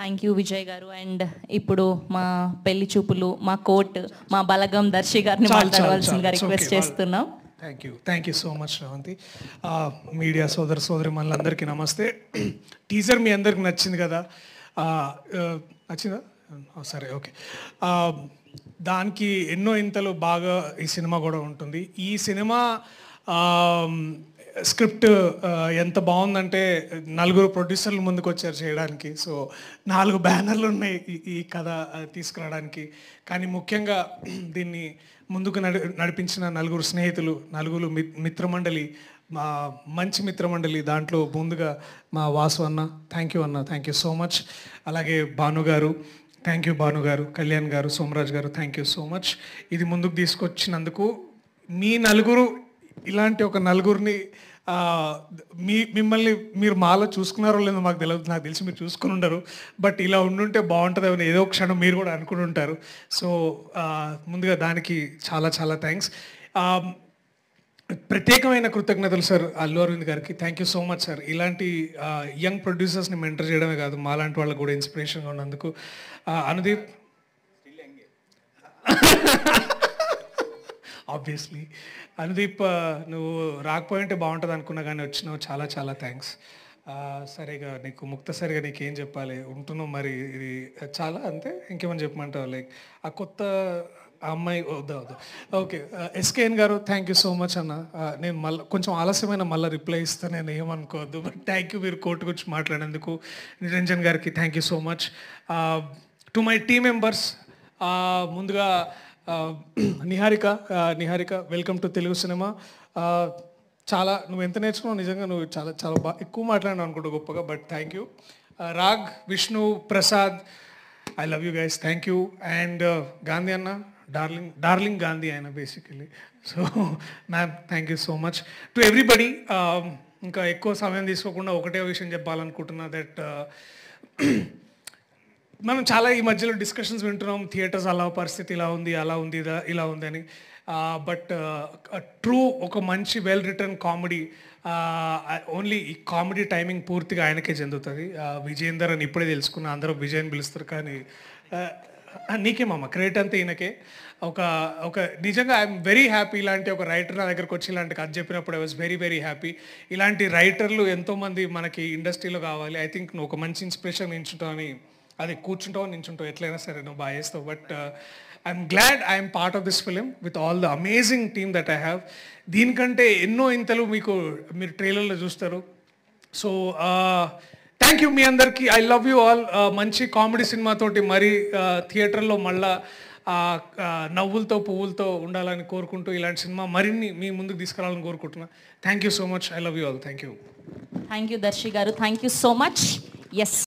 Thank you Vijay గారు. And ఇప్పుడు మా పెళ్లి చూపులు, మా కోర్ట్, మా బలగం దర్శి గారిని మాట్లాడవలసిందిగా రిక్వెస్ట్ చేస్తున్నాం. Thank you so much Sravanthi. Media సోదరి మనందరికీ నమస్తే. టీజర్ మీ అందరికి నచ్చింది కదా? నచ్చిందా? సరే, ఓకే. దానికి ఎన్నో ఇంతలు బాగా ఈ సినిమా కూడా ఉంటుంది. ఈ సినిమా స్క్రిప్ట్ ఎంత బాగుందంటే 4 ప్రొడ్యూసర్లు ముందుకు వచ్చారు చేయడానికి. సో 4 బ్యానర్లు ఉన్నాయి ఈ కథ తీసుకురావడానికి. కానీ ముఖ్యంగా దీన్ని ముందుకు నడిపించిన 4 స్నేహితులు, 4 మిత్రమండలి, మా మంచి మిత్రమండలి. దాంట్లో ముందుగా మా వాసు అన్న, థ్యాంక్ యూ సో మచ్. అలాగే భాను గారు, థ్యాంక్ యూ భాను గారు. కళ్యాణ్ గారు, సోమరాజ్ గారు, థ్యాంక్ యూ సో మచ్. ఇది ముందుకు తీసుకొచ్చినందుకు. మీ 4 ఇలాంటి ఒక 4ని మిమ్మల్ని మీరు మాలో చూసుకున్నారో లేదో మాకు తెలియదు, నాకు తెలిసి మీరు చూసుకుని ఉండరు. బట్ ఇలా ఉండుంటే బాగుంటుంది ఏదో క్షణం మీరు కూడా అనుకుని ఉంటారు. సో ముందుగా దానికి చాలా చాలా థ్యాంక్స్. ప్రత్యేకమైన కృతజ్ఞతలు సార్ అల్లు అరవింద్ గారికి. Thank you so much sir. ఇలాంటి యంగ్ ప్రొడ్యూసర్స్ని మెంటర్ చేయడమే కాదు, మాలాంటి వాళ్ళకి కూడా ఇన్స్పిరేషన్గా ఉన్నందుకు. అనుదీప్, ఆబ్వియస్లీ అనుదీప్, నువ్వు రాకపోయింటే బాగుంటుంది అనుకున్నా కానీ వచ్చినావు. చాలా చాలా థ్యాంక్స్. సరిగా నీకు ముక్తసరిగా నీకేం చెప్పాలి, ఉంటున్నావు మరి. ఇది చాలా అంతే, ఇంకేమని చెప్పమంటావు? లైక్ ఆ కొత్త అమ్మాయి వద్దా? ఓకే. ఎస్కేఎన్ గారు, థ్యాంక్ యూ సో మచ్ అన్న. నేను మళ్ళీ కొంచెం ఆలస్యమైన మళ్ళీ రిప్లై ఇస్తాను, నేను ఏమనుకోవద్దు. బట్ థ్యాంక్ యూ మీరు కోర్టు గురించి మాట్లాడేందుకు. నిరంజన్ గారికి thank you so much. To my team members, ముందుగా Niharika, welcome to Telugu cinema. చాలా నువ్వు ఎంత నేర్చుకున్నావు నిజంగా. నువ్వు చాలా చాలా బాగా ఎక్కువ మాట్లాడినావు అనుకుంటా గొప్పగా. But thank you. Raag, Vishnu, Prasad, I love you guys, thank you. And Gandhi అన్న, డార్లింగ్ గాంధీ ఆయన basically. So ma'am, thank you so much to everybody. ఇంకా ఎక్కువ సమయం తీసుకోకుండా ఒకటే విషయం చెప్పాలనుకుంటున్నా. దట్ మనం చాలా ఈ మధ్యలో డిస్కషన్స్ వింటున్నాం, థియేటర్స్ అలా పరిస్థితి ఇలా ఉంది, అలా ఉంది, ఇలా ఉంది అని. బట్ ట్రూ ఒక మంచి వెల్ రిటర్న్ కామెడీ, ఓన్లీ ఈ కామెడీ టైమింగ్ పూర్తిగా ఆయనకే చెందుతుంది. విజయేందర్ అని ఇప్పుడే తెలుసుకున్నా, అందరూ విజయ్ అని పిలుస్తారు. కానీ నీకేమమ్మా క్రెడిట్ అంతా ఈయనకే. ఒక నిజంగా ఐఎమ్ వెరీ హ్యాపీ. ఇలాంటి ఒక రైటర్ నా దగ్గరకు వచ్చి ఇలాంటి కథ చెప్పినప్పుడు I was very very happy. ఇలాంటి రైటర్లు ఎంతోమంది మనకి ఇండస్ట్రీలో కావాలి. ఐ థింక్ నువ్వు ఒక మంచి ఇన్స్పిరేషన్ నించుంటావు అని, అది కూర్చుంటావు నించుంటావు ఎట్లయినా సరే నువ్వు బాగా చేస్తావు. But I'm glad I'm part of this film with all the amazing team that I have. దీనికంటే ఎన్నో ఇంతలు మీరు ట్రైలర్లో చూస్తారు. సో థ్యాంక్ యూ మీ అందరికీ. I love you all. మంచి కామెడీ సినిమాతోటి మరి థియేటర్లో మళ్ళా నవ్వులతో పువ్వులతో ఉండాలని కోరుకుంటూ ఇలాంటి సినిమా మరిన్ని మీ ముందుకు తీసుకురావాలని కోరుకుంటున్నా. Thank you so much. I love you all. Thank you. Thank you Darshi garu. Thank you so much. Yes.